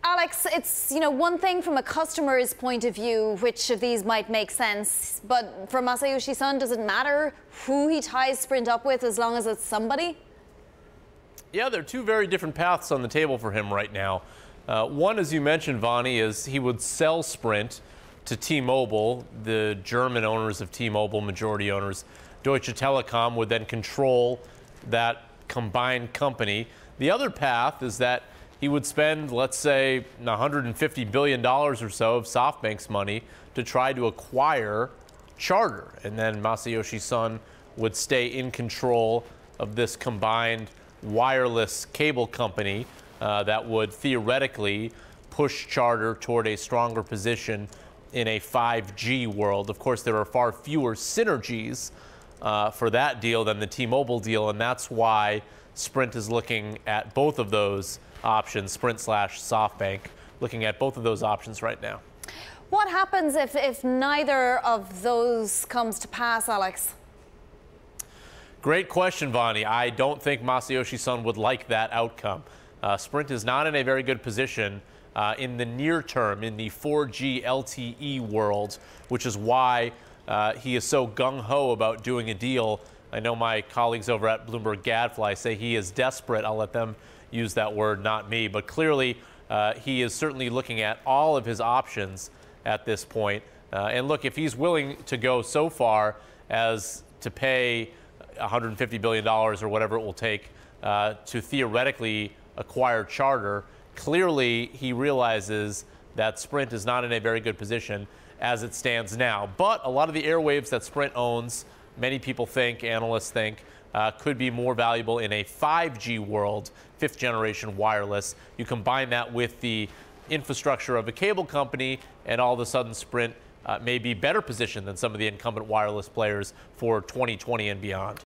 Alex, it's, one thing from a customer's point of view, which of these might make sense, but for Masayoshi Son, does it matter who he ties Sprint up with as long as it's somebody? Yeah, there are two very different paths on the table for him right now. One, as you mentioned, Vonnie, is he would sell Sprint to T-Mobile, the German owners of T-Mobile, majority owners. Deutsche Telekom would then control that combined company. The other path is that he would spend, let's say, $150 billion or so of SoftBank's money to try to acquire Charter. And then Masayoshi Son would stay in control of this combined wireless cable company that would theoretically push Charter toward a stronger position in a 5G world. Of course, there are far fewer synergies for that deal than the T-Mobile deal, and that's why Sprint is looking at both of those options, Sprint/SoftBank, looking at both of those options right now. What happens if neither of those comes to pass, Alex? Great question, Vonnie. I don't think Masayoshi Son would like that outcome. Sprint is not in a very good position in the near term in the 4G LTE world, which is why he is so gung-ho about doing a deal. I know my colleagues over at Bloomberg Gadfly say he is desperate. I'll let them use that word, not me. But clearly, he is certainly looking at all of his options at this point. And look, if he's willing to go so far as to pay $150 billion or whatever it will take to theoretically acquire Charter, clearly he realizes that Sprint is not in a very good position as it stands now. But a lot of the airwaves that Sprint owns, many people think, analysts think, could be more valuable in a 5G world, fifth generation wireless. You combine that with the infrastructure of a cable company, and all of a sudden Sprint may be better positioned than some of the incumbent wireless players for 2020 and beyond.